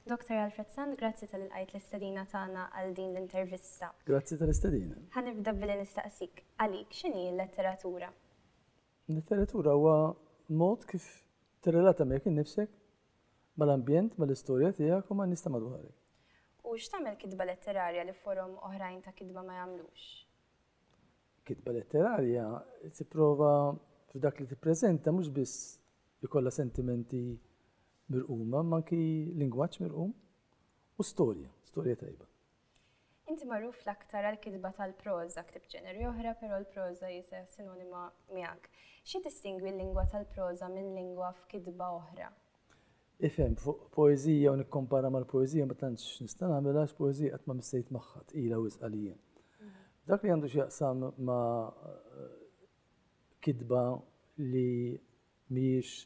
Dr. Alfred Sand, grazzi tal-qajt l-istadina tagħna għal din l-intervista. Grazzi tal-istadina. Ħanibda billi nistaqsik għalik x'inhi l-letteratura? L-letteratura huwa mod kif tirrelata miegħek innifsek mal-ambjent, mal-istorja tiegħek u man-nies ta' madwarek. U x'tagħmel kitba letterarja li forum oħrajn ta' kitba ma jagħmlux? Kitba letterarja tipprova f'dak li tippreżenta mhux biss ikollha sentimenti mirquma, ma anki lingwaġġ mirqum u storja tajba. Inti magħruf l-aktar għall-kitba tal-proża, ktib ġeneri oħra, però l-proża jisa sinonima miegħek. Xi distingwi l-lingwa tal-proża minn lingwa f'kitba oħra? Ifhem, fuq poeżija u nikkompara mal-poeżija ma tantx nista' nagħmel għax poeżija qatt ma missejt magħha tqila wisq għalija. Dak li għandu x'jaqsam ma' kitba li mhijiex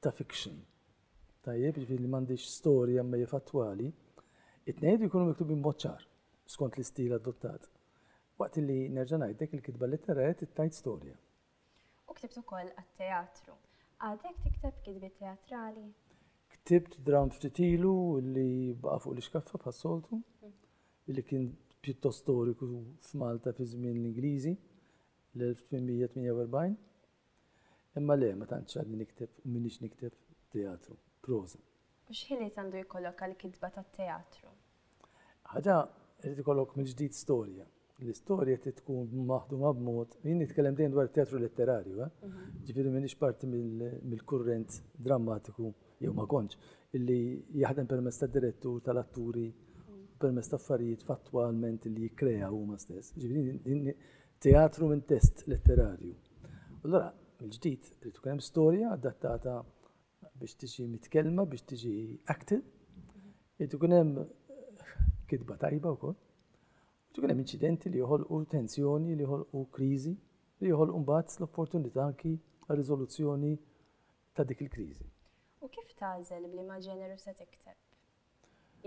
ta' fiction. Tajjeb, ġifieri li m'għandix storja ma fatwali, it-tnejn jkunu miktubin b'mod ċar skont l-istil adottat. Waqt li nerġa' ngħidlek il-kitba letterarja tittajt storja. U ktibt ukoll għat-teatru. Għadek tikteb kitbi teatrali? Ktibt dram ftit ilu li baqa' fuq l-iskaffa bħas-soltu, li kien pjuttost storiku f'Malta fi żmien l-Ingliżi l-1848. Imma le, ma tantx għadni nikteb u minix nikteb teatru, proża. U x'ħiliet għandu jkollok għall-kitba tat-teatru? Ħaġa irid ikollok mill-ġdid storja. L-istorja trid tkun maħduma b'mod, jien nitkellem dejjem dwar teatru letterarju, ġifieri m'iniex parti mill-kurrent drammatiku jew ma kontx, illi jaħdem permezz tad-direttur, tal-atturi, permezz ta' affarijiet fattwalment li jikkrea huma stess. Ġifieri teatru minn test letterarju. Allora, mill-ġdid trid tkun hemm storja adattata biex tiġi mitkellma, biex tiġi acted, trid ikun hemm kitba tajba wkoll. Tkun hemm inċidenti li joħolqu tensjoni, li joħolqu kriżi, li joħolqu mbagħad l-opportunità anki għar-riżoluzzjoni ta' dik il-kriżi. U kif tagħżel bliema ġeneru se tikteb?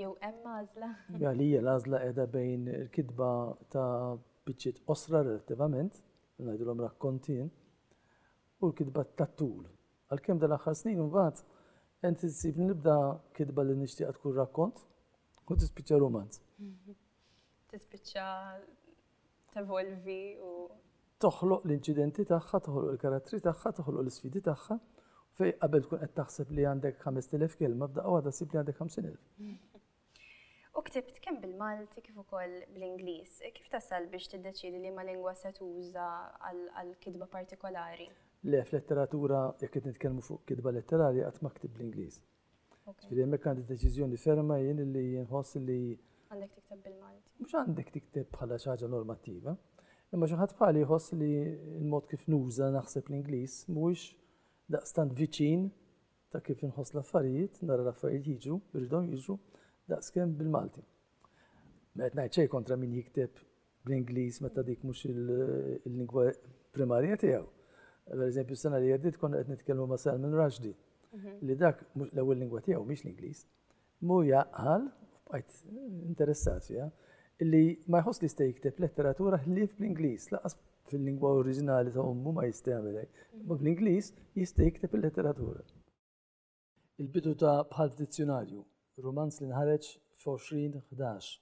Jew hemm għażla? Għalija l-għażla qiegħda bejn il-kitba ta' biċċiet osra relattivament, ngħidulhom rakkontien, u l-kitba tat-tul. Għalkemm dal-aħħar snin mbagħad inti tsib nibda kitba li nixtieq tkun rakkont u tispiċċa romanz. Tispiċċa tevolvi u toħloq l-inċidenti tagħha, toħloq il-karattri tagħha, toħloq l-isfidi tagħha, fejn qabel tkun qed taħseb li għandek 5000 kelma f'daqqa waħda ssib li għandek 50,000. U ktibt kemm bil-Malti kif ukoll bl-Ingliż. Kif tasal biex tiddeċiedi li ma lingwa se tuża għal kitba partikolari? Le, f'letteratura jekk qed nitkellmu fuq kitba letterarja qatt ma ktib bl-Ingliż. Ġifieri hemmhekk għandi deċiżjoni ferma jien li nħoss li għandek tikteb bil-Malti. Mhux għandek tikteb bħala xi ħaġa normattiva, imma xi ħadd bħali jħoss li l-mod kif nuża naħseb l-Ingliż mhuwiex daqstant viċin ta' kif inħoss l-affarijiet, nara l-affarijiet jiġu, irridhom jiġu daqskemm bil-Malti. Ma qed ngħid xejn kontra min jikteb bl-Ingliż meta dik mhux il-lingwa primarja tiegħu. Per-eżempju, s-sena li għeddiet konna qed nitkellmu ma' Salman Rushdie, li dak l-ewwel lingwa tiegħu mhix l-Ingliż. Mu jaqal, bqajt interessat fiha, illi ma jħoss li jista' jikteb letteratura ħlief bl-Ingliż, laqas fil-lingwa oriġinali ta' ommu ma jista' jagħmel hekk. Ma bl-Ingliż jista' jikteb il-letteratura. Il-bidu ta' bħal dizzjonarju, romanz li nħareġ f'2011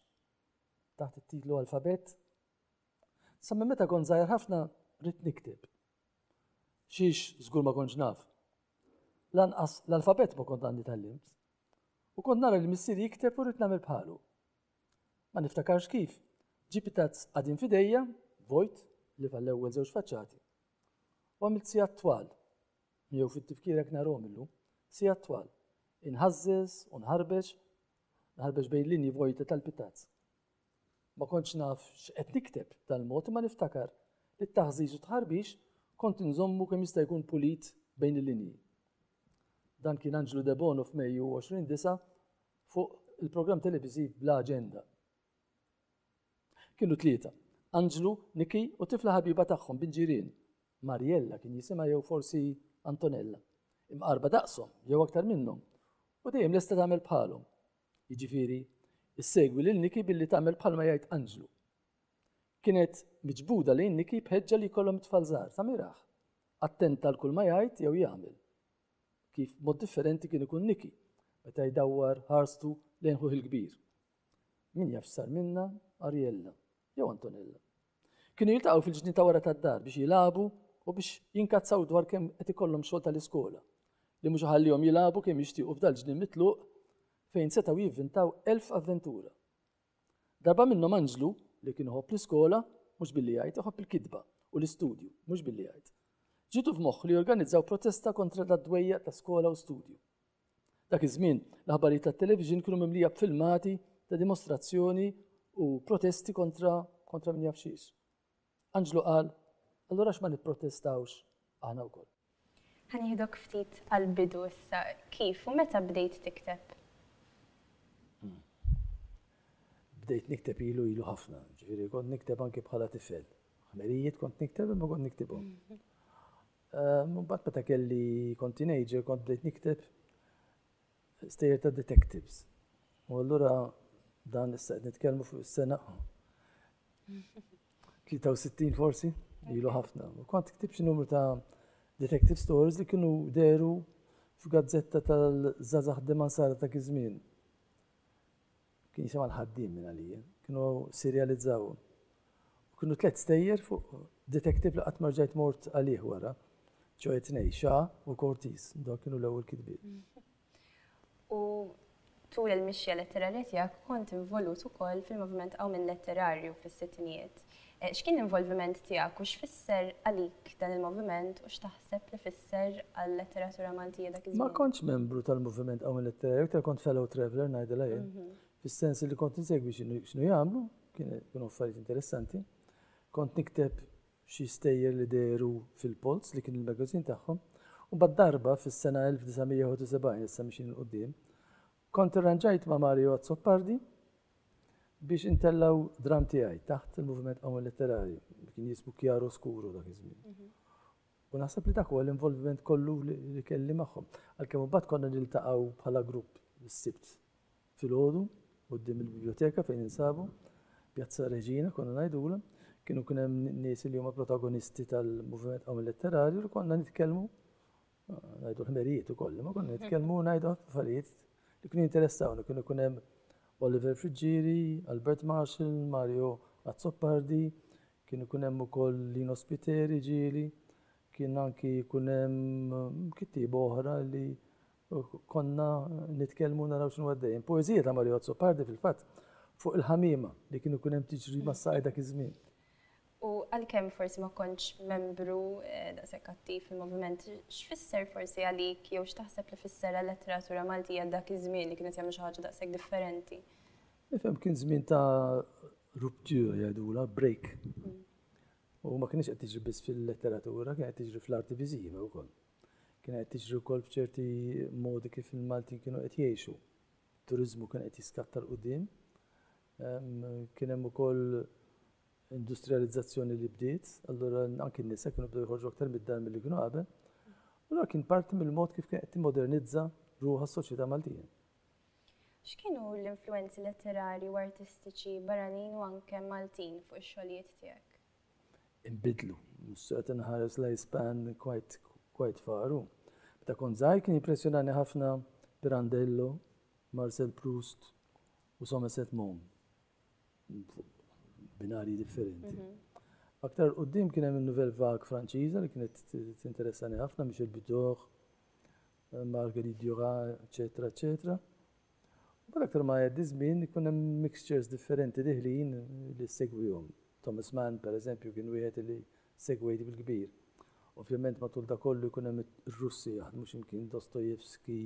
taħt it-titlu Alfabet. Sa meta kont żgħir ħafna rid nikteb. Xiex żgur ma kontx naf. Lanqas l-alfabet ma kont għandi tallimt. U kont nara li missier jikteb u rrid nagħmel bħalu. Ma niftakarx kif. Ġib tazz qagħdin f'idejja, vojt li fall-ewwel żewġ faċċati. U għamilt sigħat twal. Jew fit-tifkir hekk narhom illum, sigħat twal. Inħażżeż u nħarbeġ bejn linji vojta tal-pitazz. Ma kontx naf x'qed nikteb tal-mod ma niftakar li t-taħżiż u tħarbix kont inżommu kemm jista' jkun pulit bejn il-linji. Dan kien Angelo De Bono f'Mejju 29 fuq il-programm televiżiv Bla Aġenda. Kienu tlieta, Angelo, Niki u tifla ħabiba tagħhom bil-ġirien. Mariella kien jisimha jew forsi Antonella. Imqarba daqshom jew aktar minnhom. U dejjem lesta tagħmel bħalhom. Jiġifieri, issegwi lil Niki billi tagħmel bħalma jgħid Angelo. Kienet miġbuda lejn Niki bħeġġa li jkollhom tfal żgħar sa miraħ. Attenta l kull ma jgħid jew jagħmel. Kif mod differenti kien ikun Niki. meta jdawwar ħarstu lejn ħuħ il-kbir. Min jaf sar minna Ariella jew Antonella. Kienu jiltaqgħu fil-ġnien ta' wara tad-dar biex jilagħbu u biex jinkazzaw dwar kemm qed ikollhom xogħol tal-iskola li mhux ħallihom jilagħbu kemm jixtiequ f'dal ġnien mitluq fejn setgħu jivvintaw 1000 avventura. Darba minnhom Anġlu li kien iħobb l-iskola mhux billi jgħid iħobb il-kitba u l-istudju mhux billi jgħid. Ġitu f'moħħ li jorganizzaw protesta kontra d-dwejja ta' skola u studju. Dak iż-żmien l-aħbarijiet tat-televiġin kienu mimlija b'filmati ta' dimostrazzjoni u protesti kontra min jaf xiex. Anġlu qal, allura x'ma nipprotestawx aħna wkoll. Ħanieħdok ftit għal-bidu issa, kif u meta bdejt tikteb? Bdejt nikteb ilu ħafna, ġifieri kont nikteb anke bħala tifel. Ħmerijiet kont nikteb imma kont niktibhom. Mbagħad meta kelli kont teenager kont bdejt nikteb stejjer ta' detectives. U allura dan issa qed nitkellmu fuq is-sena 63 forsi, ilu ħafna. U kont ktib xi numru ta' detective stories li kienu deru f'gazzetta tal-żazax Demansara ta' kizmin. Kien jisimha l-ħaddiem minn għalija, kienu serializzaw. Kienu 3 stejjer fuq detective li qatt ma rġajt mort għalih wara, ċoħe tnej, Xa u Cortez, dak kienu l-ewwel kitbiet. U tul il-mixja letterarja tiegħek kont involut ukoll fil-moviment Awmin letterarju fis-sittinijiet. X'kien l-involviment tiegħek u x'fisser għalik dan il-moviment u x'taħseb li fisser għal-letteratura Maltija dak iż-żmien? Ma kontx membru tal-moviment Awmin letterarju, iktar kont fellow traveler ngħidilha jien. Fis-sens li kont insegwi x'inhu jagħmlu, kienu affarijiet interessanti. Kont nikteb xi stejjer li deru fil-Pols li kien il-magażin tagħhom. U bad-darba fis-sena 1971 issa mixin il-qudiem, kont irranġajt ma' Mario Azzopardi biex intellaw dram tiegħi taħt il-moviment Awmin letterarju, kien jismu Chiaro Skuru dak iż-żmien. U naħseb li dak huwa l-involviment kollu li kelli magħhom. Għalkemm imbagħad konna niltaqgħu bħala grupp is-sibt filgħodu quddiem il-biblioteka fejn insabu, Pjazza Reġina konna ngħidula, kienu kien hemm nies li huma protagonisti tal-moviment Awmin letterarju li konna nitkellmu ngħidu l-ħmerijiet ukoll, ma konna nitkellmu ngħidu affarijiet li kienu jinteressawna, kienu kun hemm Oliver Frigieri, Albert Marshall, Mario Azzopardi, kienu kun hemm ukoll Lino Spiteri ġieli, kien anki kun hemm kittieb oħra li konna nitkellmu naraw x'inhu għaddejjem. Poeżija ta' Mario Azzopardi fil-fatt fuq il-ħamiema li kienu kun hemm tiġri mas-sajda dak iż-żmien. U għalkemm forsi ma kontx membru daqshekk attiv fil-moviment, x'fisser forsi għalik jew x'taħseb li fisser għal-letteratura Maltija dak iż-żmien li kienet jagħmlu xi ħaġa daqshekk differenti? Nifhem kien żmien ta' rupture jgħidula, break. U ma kienx qed tiġri biss fil-letteratura, kien qed tiġri fl-arti viżiva wkoll. Kien qed tiġri wkoll f'ċerti modi kif il-Malti kienu qed jgħixu. Turiżmu kien qed jiskatta l-qudiem. Kien hemm ukoll industrializzazzjoni li bdiet, allura anke n-nisa kienu bdew jħorġu aktar mid-dar milli kienu qabel. U dak kien parti mill-mod kif kien qed timmodernizza ruħha s-soċjetà Maltija. X'kienu l-influenzi letterarji u artistiċi barranin u anke Maltin fuq ix-xogħlijiet tiegħek? Inbidlu, mhux qed inħares lifespan quite faru. Meta kont żgħir kien jimpressjonani ħafna Pirandello, Marcel Proust u Somerset Maugham. Binari differenti. Aktar qudiem kien hemm il-Nouvelle Vague Franċiża li kienet tinteressani ħafna Michel Butor, Marguerite Duras, eċetera, eċetera. U aktar ma jgħaddi żmien ikun hemm mixtures differenti diħlin li segwihom. Thomas Mann pereżempju kien wieħed li segwejt bil-kbir. Ovvjament matul da kollu jkun hemm ir-Russi jaħdmu x'imkien Dostojevski,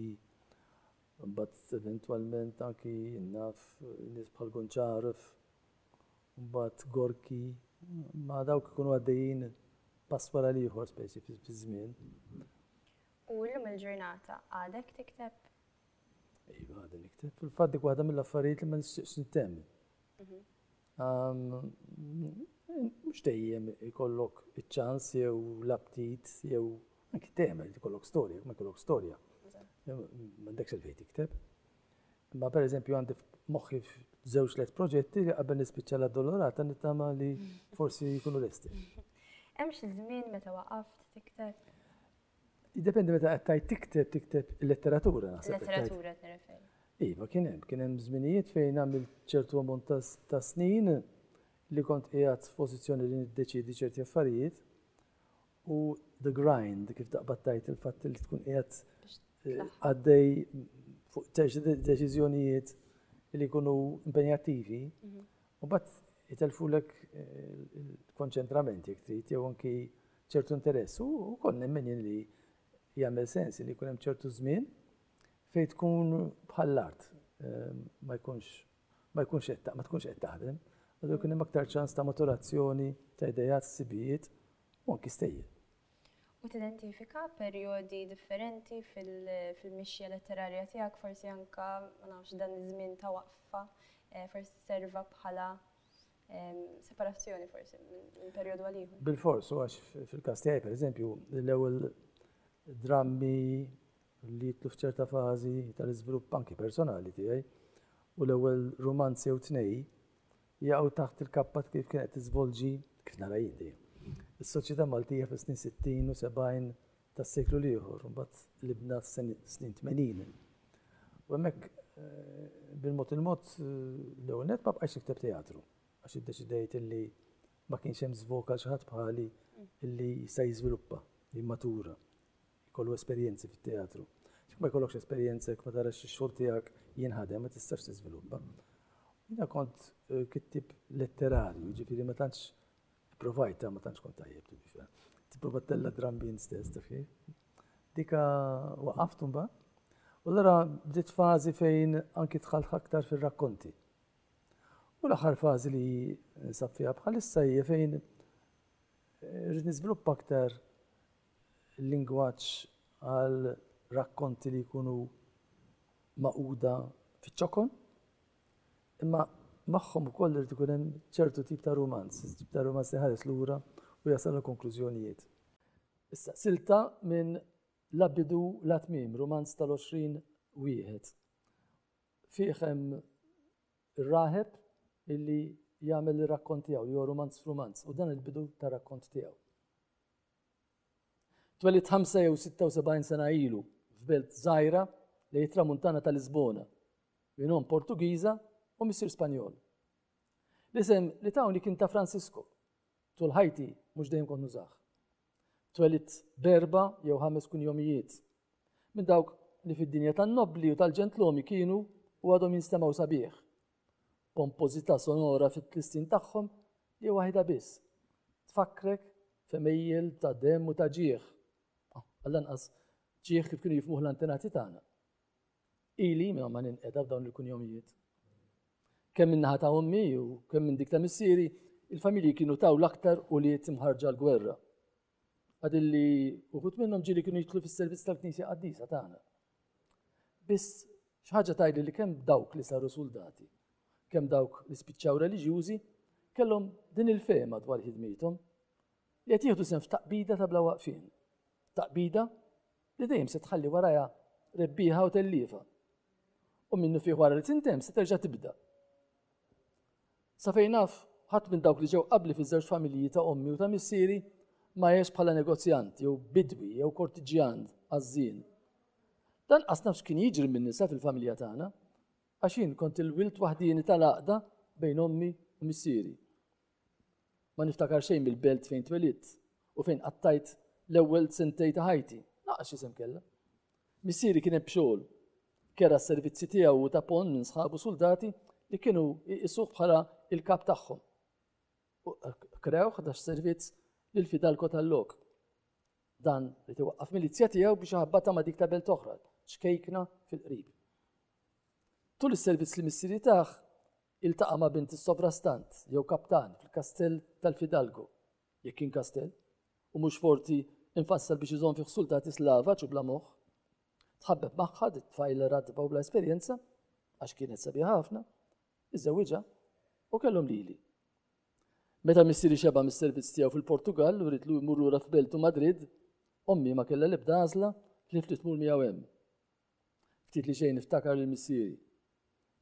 mbagħad eventwalment anki naf nies bħal Goncharov, mbagħad Gorki, ma dawk ikunu għaddejjin pass wara ieħor specie fi-żmien. U llum il-ġurnata għadek tikteb? Iva, għadek nikteb. Fil-fatt dik waħda mill-affarijiet li ma nistgħux nintemmi. Mhux dejjem ikollok iċ-ċans jew l-aptit jew anki tema li ikollok storja, ma jkollok storja. M'għandekx il-fejn tikteb. Ma pereżempju għandi moħħi żewġ let proġetti li qabel nispiċċa l-addolorata nittama li forsi jkunu lesti. Hemm xi żmien meta waqaft tikteb? Jiddependi meta qed tajt tikteb il-letteratura naħseb. Letteratura t-referi. Iva, kien hemm żminijiet fejn għamilt ċertu ammont ta' snin li kont qiegħed f'pożizzjoni li niddeċiedi ċerti affarijiet u the grind kif taqbattajt il-fatt li tkun qiegħed għaddej fuq deċiżjonijiet li jkunu impenjattivi u bat jitelfulek il-konċentramenti jekk trid jew anki ċertu interess u koll nemmen li jagħmel sens li jkun hemm ċertu żmien fejn tkun bħall-art ma tkunx qed taħdem, għadu jkun hemm aktar ċans ta' maturazzjoni ta' idejat, sibijiet u anki stejjel. U tidentifika perjodi differenti fil-mixja letterarja tiegħek, forsi anke ma nafx dan iż-żmien ta' waqfa, forsi serva bħala separazzjoni forsi minn perjodu għal ieħor. Bil-fors, u għax fil-każ tiegħi pereżempju l-ewwel drammi li jitlu f'ċerta fażi tal-iżvilupp anki personali tiegħi u l-ewwel romanzi jew tnej jaqgħu taħt il-kappa kif kienet tiżvolġi kif nara jien is-soċjetà Maltija fis-snin 60 u 70 tas-seklu ieħor, mbagħad libna snin 80. U hemmhekk bil-mod il-mod l-ewwel nett ma bqajx nikteb teatru għax iddeċidejt illi ma kienx hemm żvoka xi ħadd bħali illi jista' jiżviluppa, jimmatura, jkollu esperjenzi fit-teatru. Ma jkollokx esperjenza jekk ma tarax ix-xogħol tiegħek jinħadem ma tistax tiżviluppa. Jiena kont kittib letterarju, ġifieri ma tantx provajta ma tantx kont tajjeb tifhem. Tipprova tella drambin stess taf kif. Dika waqaftu mbagħad. U allura bdiet fażi fejn anki dħalt aktar fir-rakkonti. U l-aħħar fażi li nsab fiha bħalissa hija fejn rrid niżviluppa aktar lingwaġġ għal rakkonti li jkunu maquda fiċ-ċokon, imma magħhom ukoll irid ikun hemm ċertu tip ta' romanz li ħares lura u jasal konklużjonijiet. Issa silta minn l-bidu l-tmiem, romanz tal-20 wieħed. Fih hemm ir-raħeb illi jagħmel ir-rakkont tiegħu, jew romanz f'romanz, u dan il-bidu tar rakkont tiegħu. Twelid 5 jew 76 sena ilu f'belt żgħira li tramuntana ta' Lisbona, minnhom Portugiża u missier Spanjol. L-isem li tawni kien ta' Francisco, tul ħajti mhux dejjem kont nużah. Twelid b'4 jew 5 kunjomijiet minn dawk li fid-dinja tan-nobbli u tal-ġentlomi kienu u għadhom jinstemaw sabiħ. Pompożità sonora fit-tlistin tagħhom li waħda biss. Tfakkrek f'mejjel ta' demm u ta' ġieħ. Għall-anqas ġieħ kif kienu jifhmuh l-antenati tagħna. Ili ma ninqeda f'dawn il-kunjomijiet. Kemm min-naħa ta' ommi u kemm minn dik ta' missieri, il-familji kienu taw l-aktar u li timħarġa l-gwerra. Għadilli uħud minnhom ġieli kienu jidħlu fis-servizz tal-Knisja Qaddisa tagħna. Biss xi ħaġa tgħidli li kemm dawk li saru soldati, kemm dawk li spiċċaw reliġjużi, kellhom din il-fehma dwar ħidmithom li qed jieħdu sehem f'taqbida ta' bla waqfien. Taqbida li dejjem se tħalli warajha rebbieħa u telliefa. U minnu fih wara li tintemm se terġa' tibda. Sa fejn naf ħadd minn dawk li ġew qabli fiż-żewġ familji ta' ommi u ta' missieri ma jgħix bħala negozjant jew bidwi jew kortiġjan għażżien. Dan qas nafx kien jiġri minn nisa fil-familja tagħna għax jien kont il-wilt waħdieni tal-għaqda bejn ommi u missieri. Ma niftakar xejn mill-belt fejn twelidt u fejn qattajt l-ewwel sentej ta' ħajti. Naqax isem kellha. Missieri kien hemm xogħol. Kera s-servizzi tiegħu u ta' pon minn sħabu soldati li kienu jqisuh bħala il-kap tagħhom. Krew ħadax servizz lill-Fidalko tal-lok. Dan li tiwaqqaf milizja tiegħu biex ħabbata ma' dik ta' belt oħra, xkejkna fil-qrib. Tul is-servizz li missieri tagħ iltaqa' ma' bint is-sovrastant jew kaptan fil-kastell tal-Fidalgo, jekk kien kastell, u mhux forti infassal biex iżomm fih soldati slavaġ u bla moħħ. Tħabbeb magħha tfajla radba u bla esperjenza għax kienet sabiħa ħafna, iżewwiġha u kellhom lili. Meta missieri xeba mis-servizz tiegħu fil-Portugal u ridlu jmur lura f'Beltu Madrid, ommi ma kellha l-ebda għażla li ftit tmur miegħu hemm. Ftit li xejn niftakar lill-missieri.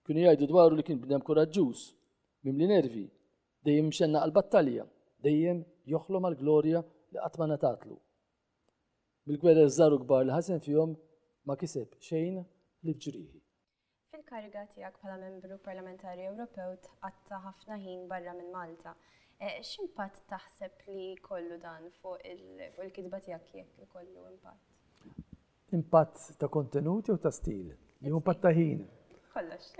Kienu jgħidu dwaru li kien bniem kuraġġuż, mimli nervi, dejjem mxenna għall-battalja, dejjem joħlom għall-glorja li qatt ma natatlu. bil-gwerer żaru kbar li ħasem fihom ma kiseb xejn li fġrieħi. Fil-kariga tiegħek bħala membru parlamentari Ewropew tqatta ħafna ħin barra minn Malta. X'impatt taħseb li kollu dan fuq il-kitba tiegħek jekk ikollu impatt? Impatt ta' kontenuti u ta' stil. Jew impatt ta' ħin. Kollox.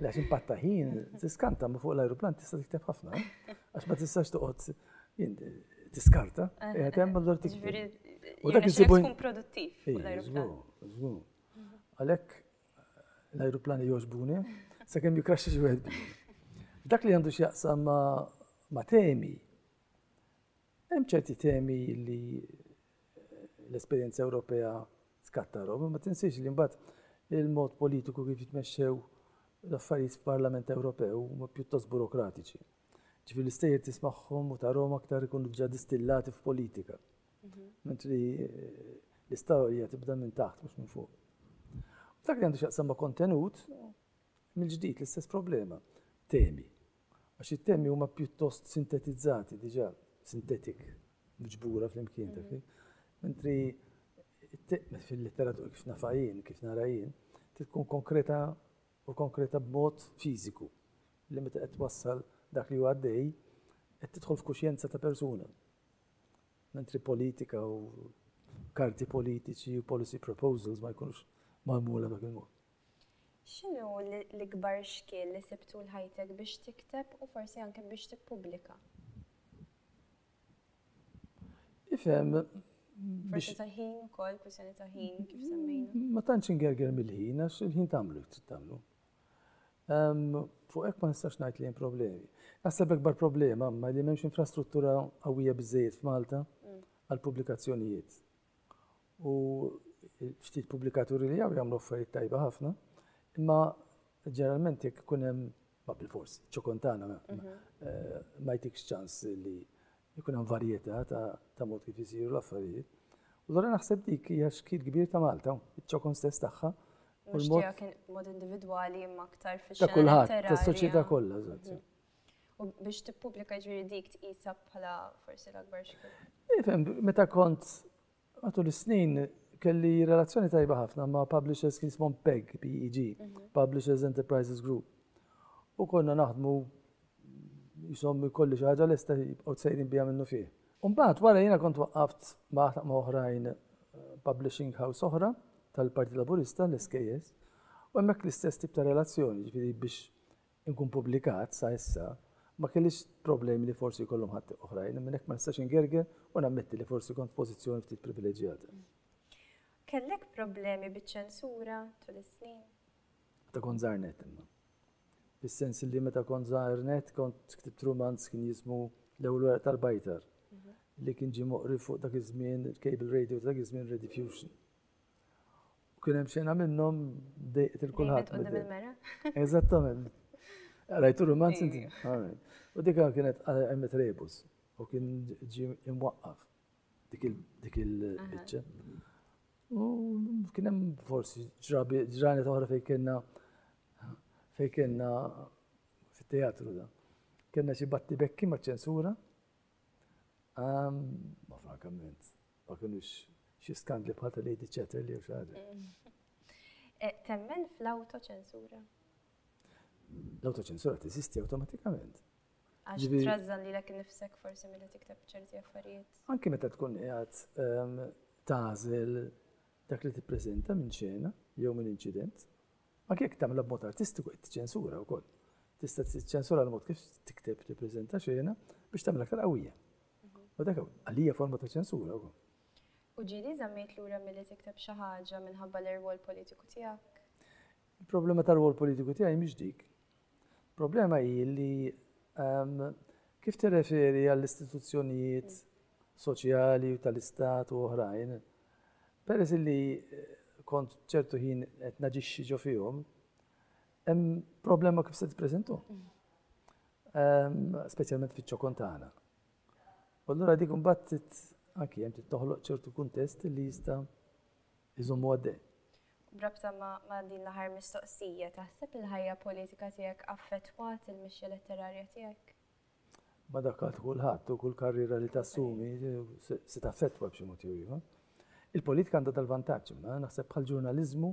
Lex impatt ta' ħin, tiskanta ma fuq l-ajruplan tista' tikteb ħafna, għax ma tistax toqgħod tiskarta, qiegħed hemm allura tikteb. U dak tkun produttiv fuq l-ajruplan. Żgur. Għalhekk l-ajruplani jogħġbuni sakemm jikraxxi xi wieħed. Dak li għandu x'jaqsam ma' temi. Hemm ċerti temi li l-esperjenza Ewropea skattarhom, ma tinsiex li mbagħad il-mod politiku kif jitmexxew l-affarijiet f'Parlament Ewropew huma pjuttost burokratiċi. Ġifieri l-istejjer tismagħhom u tarhom aktar ikunu ġa distillati f'politika. Mentri l-istorja tibda minn taħt mhux minn fuq. Dak li għandu x'jaqsam ma' kontenut, mill-ġdid l-istess problema. Temi. Għax it-temi huma pjuttost sintetizzati diġà, sintetik, miġbura fl-imkien dak. Mentri fil-letteratura kif nafajin, kif narajin, tkun konkreta u konkreta b'mod fiżiku. Li meta qed twassal dak li huwa għaddej, qed tidħol f'kuxjenza ta' persuna. Mentri politika u karti politiċi u policy proposals ma jkunux magħmula dak il-mod. X'inhu l-ikbar xkiel li sibtu l-ħajtek biex tikteb u forsi anke biex tippubblika? Ifhem. Forsi ta' ħin ukoll, kwistjoni ta' ħin kif semmejna. Ma tantx ingerger mill-ħin, għax il-ħin tagħmlu tagħmlu. Fuq hekk ma nistax ngħid li hemm problemi. Naħseb l-ikbar problema ma li m'hemmx infrastruttura qawwija biżżejjed f'Malta għal pubblikazzjonijiet. U ftit pubblikaturi li jagħmlu affarijiet tajba ħafna, imma ġeneralment jekk ikun hemm ma bil-forsi, ċokontana ma jtikx ċans li jkun hemm varjetà ta' mod kif isiru l-affarijiet. U allura naħseb dik hija xkil kbir ta' Malta, iċ-ċokon stess tagħha. Mhux tiegħek kien mod individwali imma aktar fix-xena ta' kulħadd, tas-soċjetà kollha, eżatt. U biex tippubblika ġifieri dik tqisha bħala forsi l-akbar xkil. Ifhem, meta kont matul is-snin kelli relazzjoni tajba ħafna ma' publishers kien ismhom PEG, Publishers Enterprises Group. U konna naħdmu jisom kolli xi ħaġa lesta jibqgħu sejrin biha minnu fih. Mbagħad wara jiena kont waqqaft ma' oħrajn publishing house oħra tal-Partit Laburista, l-SKS, u hemmhekk l-istess tip ta' relazzjoni, ġifieri biex inkun pubblikat sa issa ma kellix problemi li forsi jkollhom ħadd oħrajn, minn hekk ma nistax ingerger u nammetti li forsi kont f'pożizzjoni ftit privileġjata. Kellek problemi biċ-ċensura tul is-snin? Ta' kont żarnet imma. Fis-sens li meta kont żarnet kont ktibt romanz kien jismu l-ewwel weraq tal-bajtar li kien ġie moqri fuq dak iż-żmien il-cable radio dak iż-żmien Rediffusion. Kien hemm xejn minnhom dejqet il-kulħadd. Eżattament. Rajtu romanz inti? U dik kienet għajmet rebus u kien ġie imwaqqaf dik il-biċċa. U kien hemm forsi ġranet oħra fejn kienna fit-teatru da. Kienna xi batti bekki ma' ċensura. Ma frankament, ma kienux xi skandli bħal ta' Lady Chatterley u xi ħaġa. Temmen fl-autoċensura? L-autoċensura teżisti awtomatikament. Għax trażżan lilek innifsek forsi milli tikteb ċerti affarijiet. Anke meta tkun qiegħed tagħżel dak li tippreżenta minn xena jew minn inċident, anke jekk tagħmilha b'mod artistiku qed tiċċensura wkoll. Tista' tiċċensura l-mod kif tikteb tippreżenta xena biex tagħmel aktar qawwija. U dak għalija forma ta' ċensura wkoll. U ġieli żammejt lura milli tikteb xi ħaġa minħabba l-irwol politiku tiegħek? Il-problema tar-rwol politiku tiegħi mhix dik. Il-problema hi li kif tirreferi għall-istituzzjonijiet soċjali u tal-istat u oħrajn, peress li kont ċertu ħin qed naġixxi ġo fihom, hemm problema kif se tippreżentuhom. Speċjalment fiċ-ċokontana. U allura dik imbagħad anke hemm toħloq ċertu kuntest li jista' iżommu għaddej. Brabta ma' din l-aħħar mistoqsija, taħseb il-ħajja politika tiegħek affettwat il-mixja letterarja tiegħek? Ma dak kulħadd u kull karriera li tassumi se taffettwa b'xi mod ieħor. Il-politika għandha dal-vantaġġ imma naħseb bħal ġurnaliżmu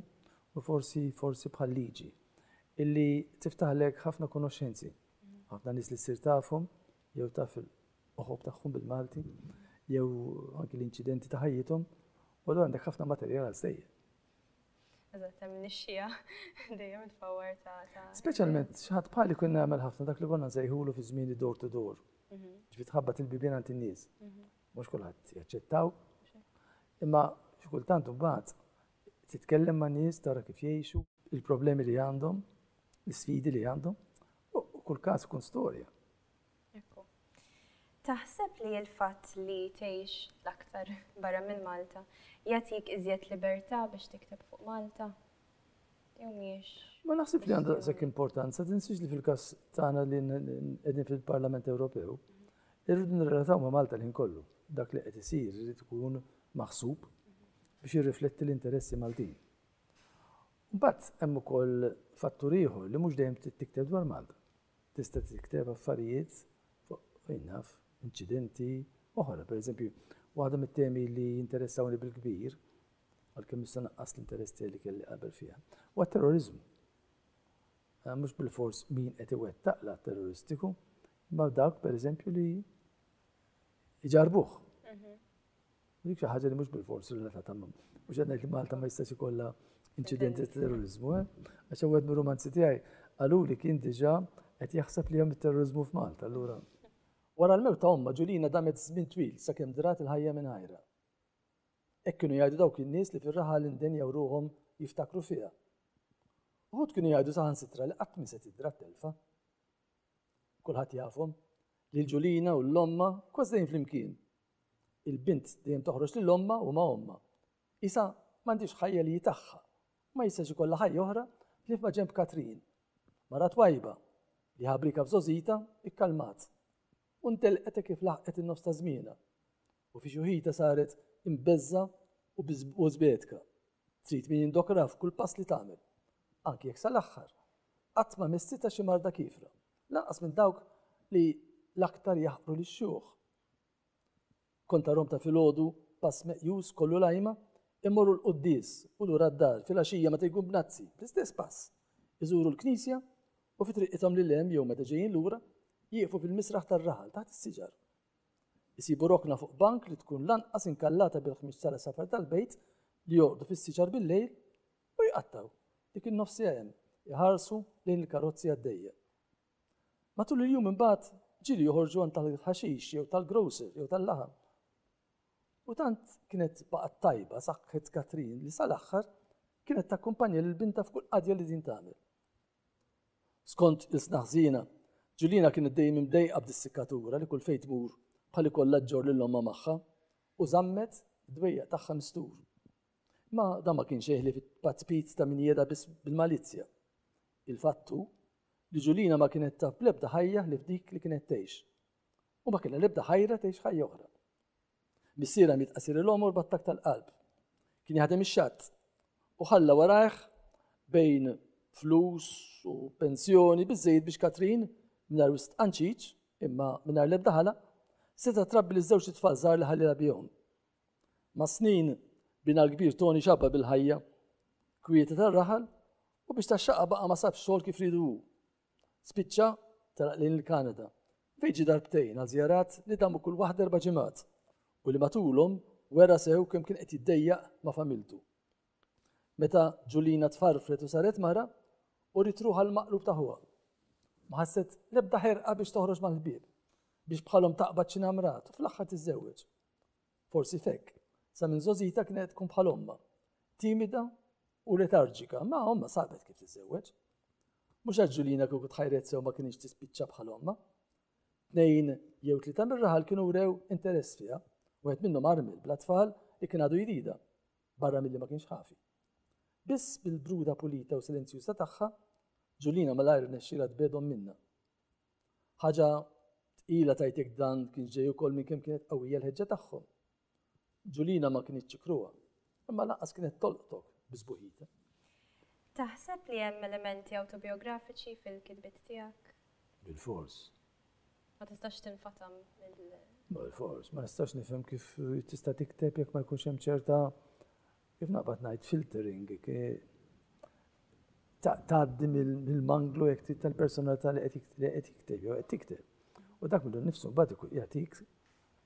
u forsi bħal liġi illi tiftaħlek ħafna konoxxenzi. Ħafna nies li ssir tafhom jew taf il-oħob tagħhom bil-Malti jew anke l-inċidenti ta' ħajjithom u allura għandek ħafna materjal għal sejjer. Eżatt, hemm nixxija dejjem tfawwar ta' Speċjalment xi ħadd bħali kien nagħmel ħafna dak li konna nsejħulu fi żmieni door to door. Ġifiet tħabbat il-bibien għand in-nies. Mhux kulħadd jaċċettaw. Imma xi kultant imbagħad titkellem ma' nies tara kif jgħixu, il-problemi li għandhom, l-sfidi li għandhom, u kull każ ikun storja. Taħseb li l-fatt li tgħix l-aktar barra minn Malta jagħtik iżjed libertà biex tikteb fuq Malta? Jew mhijiex? Ma naħsib li għandha sekk importanza, tinsix li fil-każ tagħna li qegħdin fil-Parlament Ewropew, irridu nirrelataw ma' Malta l-ħin kollu. Dak li qed isir irid ikun maħsub biex jirrifletti l-interessi Maltin. Mbagħad hemm ukoll fattur ieħor li mhux dejjem tikteb dwar Malta. Tista' tikteb affarijiet fuq naf inċidenti oħra, pereżempju, waħda mit-temi li jinteressawni bil-kbir, għalkemm issa naqqas l-interess tiegħi li kelli qabel fiha, huwa t-terrorizmu. Mhux bil-fors min qed iwettaq l-att terroristiku, imma dawk pereżempju li iġarbuh. Dik xi ħaġa li mhux bil-fors relatata ma' mhux qed ngħid li Malta ma jistax ikollha inċidenti ta' terrorizmu, għax hawn mir-romanzi tiegħi qaluli kien diġà qed jaħseb li hemm it-terrorizmu f'Malta, allura. Wara l-mewt ta' omma Ġulina damet żmien twil sakemm drat il-ħajja minn ħajra. Hekk kienu jgħidu dawk in-nies li fir-raħal indenja ruhom jiftakru fiha. Uħud kienu jgħidu saħansitra li qatt miset id-drat telfa. Kulħadd jafhom li l-Ġulina u l-omma kważi dejjem flimkien. Il-bint dejjem toħroġ lill-omma u ma' omma. Isa m'għandix ħajja li jitaħħa. Ma jistax ikollha ħajja oħra li f'ma' ġenb Katrin. Mara twajba li ħabrika f'żożita ikkalmat. U ntelqet kif laħqet in-nofs ta' żmienha. U fi xuħita saret imbeżza u żbietka. Trid min jindokra f'kull pass li tagħmel. Anki jekk sal-aħħar qatt ma missita xi marda kifra. Lanqas minn dawk li l-aktar jaħqru lix-xjuħ. Kontarhom ta' filgħodu pass meqjus kollu lajma immorru l-quddies u lura d-dar fil-għaxija meta jkun b'nazzi bl-istess pass. Iżuru l-Knisja u fi triqithom lil hemm jew meta ġejjin lura jieqfu fil-misraħ tar-raħal taħt is-siġar. Isibu rokna fuq bank li tkun lanqas inkallata bil-ħmiġ tal-safar tal-bejt li joqgħdu fis-siġar bil-lejl u jqattaw dik in-nofsija hemm iħarsu lejn il-karozzi għaddejja. Matul il-jum imbagħad ġieli joħorġu għand tal-ħaxix jew tal-grocer jew tal-laħam. U tant kienet baqgħet tajba saħħet Katrin li sal-aħħar kienet takkumpanja lill-binta f'kull qadja li din tagħmel. Skont il-snaħżina Ġulina kienet dejjem imdejqa b'dis-sikkatura li kull fejn tmur bħal ikollha ġġor lill-omma magħha u żammet id-dwejjaq tagħha mistur. Ma dan ma kienx eħli fit-patpit ta' min jieda biss bil-malizzja. Il-fattu li Ġulina ma kienet taf bl-ebda ħajja li f'dik li kienet tgħix. U ma kienha l-ebda ħajra tgħix ħajja oħra. Missiera mitqasir il-omor battak tal-qalb. Kien jaħdem ix-xatt u ħalla warajh bejn flus u pensjoni biżżejjed biex Katrin mingħajr wisq anċiċ, imma mingħajr l-ebda ħala, seta' trabbi l-żewġ tfal żgħar li ħallilha bihom. Ma' snin bina l-kbir Toni xabba bil-ħajja, kwieta tar-raħal u biex tax-xaqqa baqa' ma sabx xogħol kif ridu hu. Spiċċa telaq lejn il-Kanada, fejn ġie darbtejn għal żjarat li damu kull waħda 4 ġimgħat u li matulhom wera sew kemm kien qed jiddejjaq ma' familtu. Meta Ġulina tfarfret u saret mara, u ritruħa l-maqlub taħuha. Ma ħasset l-ebda ħerqa biex toħroġ mal-ħbieb, biex bħalhom taqbad xi namrat u fl-aħħar tiżżewweġ. Forsi fekk, sa minn żożita kienet tkun bħal omma, timida u letarġika, ma omma sabet kif tiżżewweġ. Mhux għax Ġulina kieku tħajret sew ma kienx tispiċċa bħal omma. 2 jew 3 mir-raħal kienu wrew interess fiha, u wieħed minnhom armil bla tfal li kien għadu jrida, barra milli ma kienx ħafi. Biss bil-bruda pulita u silenzjuża tagħha, Ġulina malajr nexxila tbedhom minnha. Ħaġa tqila tajtek dan kien ġej ukoll minn kemm kienet qawwija l-ħeġġa tagħhom. Ġulina ma kienitx ikruha, imma lanqas kienet tolqtok biżbuħita. Taħseb li hemm elementi awtobiografiċi fil-kitbiet tiegħek? Bil-fors. Ma tistax tinfatam mill. Bil-fors, ma nistax nifhem kif tista' tikteb jekk ma jkunx hemm ċerta kif naqbad ngħid filtering, tgħaddi mill-manglu jekk trid tal-personalità li qed jikteb jew qed tikteb. U dak minnu nnifsu mbagħad jagħtik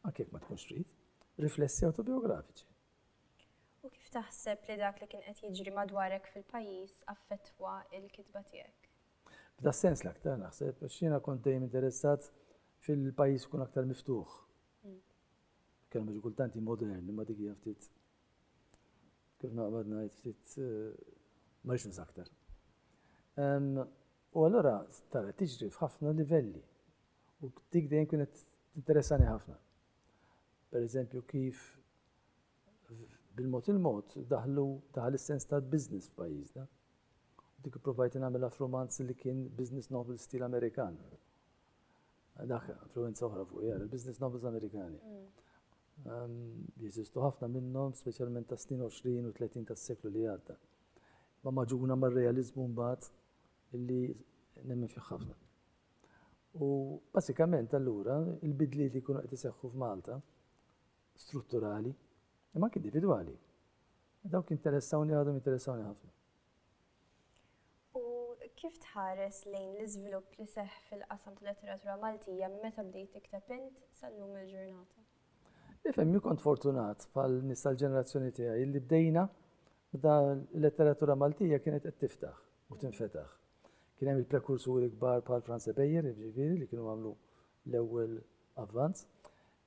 anke jekk ma tkunx trid, riflessi autobiografiċi. U kif taħseb li dak li kien qed jiġri madwarek fil-pajjiż affettwa l-kitba tiegħek? F'da sens l-aktar naħseb, għax jiena kont dejjem interessat fil-pajjiż kun aktar miftuħ. Kelma ġi kultanti moderni, ma dik hija ftit kif naqbad ngħid ftit ma rridx aktar. U allura tara tiġri f'ħafna livelli u dik dejjem kienet interessani ħafna. Pereżempju kif bil-mod il-mod daħal is-sens tal-business f'pajjiżna. Dik ipprovajt nagħmilha f'romanz li kien business novel stil Amerikan. Dak influenza oħra fuq il-business novels Amerikani. Jeżistu ħafna minnhom, speċjalment ta' snin 20 u 30 tas-seklu li għadda. Ma maġuna mar-realizmu mbagħad illi nemmen fih ħafna. U basikament allura il-bidliet li jkunu qed iseħħu f'Malta strutturali, imma anke individwali. Dawk interessawni għadhom interessawni ħafna. U kif tħares lejn l-iżvilupp li seħħ fil-qasam tal-letteratura Maltija meta bdejt tikteb int sal-lum il-ġurnata? Ifhem kont fortunat bħal nies tal-ġenerazzjoni tiegħi li bdejna meta l-letteratura Maltija kienet qed tiftaħ u tinfetaħ. Kien hemm il-prekursuri kbar bħal Franz Beyer, jiġifieri li kienu għamlu l-ewwel avvanz.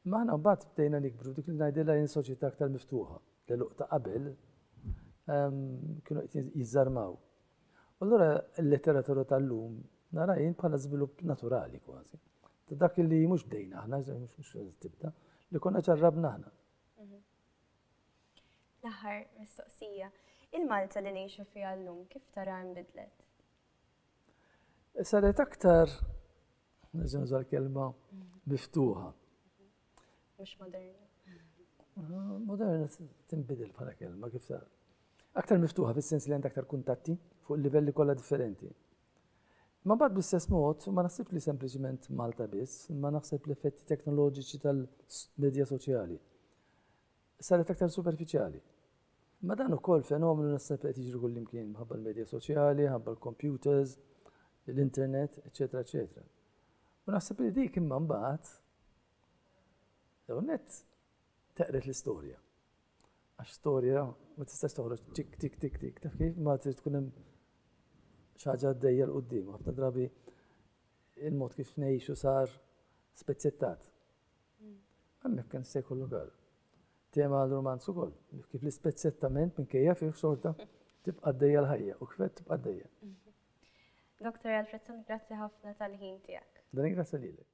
Imma aħna mbagħad bdejna nikbru dik li ngħidilha hija soċjetà aktar miftuħa. L-eluq ta' qabel kienu qed jiżarmaw. Allura l-letteratura tal-lum nara jien bħala żvilupp naturali kważi. Dak li mhux bdejna aħna, mhux tibda, li konna ġarrabna aħna. L-aħħar mistoqsija, il-Malta li ngħixu fiha llum kif tara nbidlet? Saret aktar, nirġa' nuża l-kelma, miftuħa. Mhux moderna. Moderna tinbidel bħala kelma kif sar. Aktar miftuħa fis-sens li għandha aktar kuntatti fuq livelli kollha differenti. Ma bad bl-istess mod, ma naħseb li sempliċiment Malta biss, ma naħseb l-effetti teknoloġiċi tal-medja soċjali. Saret aktar superfiċjali. Ma dan ukoll fenomenu naħseb qed jiġri kull imkien ħabba l-medja soċjali, ħabba l-computers, l-internet, eċetera, eċetera. U naħseb li dik imma mbagħad net teqret l-istorja. Għax storja ma tistax toħroġ tik tik tik tik, taf kif ma trid tkun hemm xi ħaġa għaddejja l quddiem. Ħafna drabi il-mod kif ngħixu sar spezzjettat. Hemmhekk kien sekolu lokal. Tema għal-romanz ukoll, kif l-ispezzettament minkejja fih xorta tibqa' għaddejja l-ħajja u kif tibqa' għaddejja. Dr. Alfredson, grazzi ħafna tal-ħin tiegħek. Dan grazzi lilek.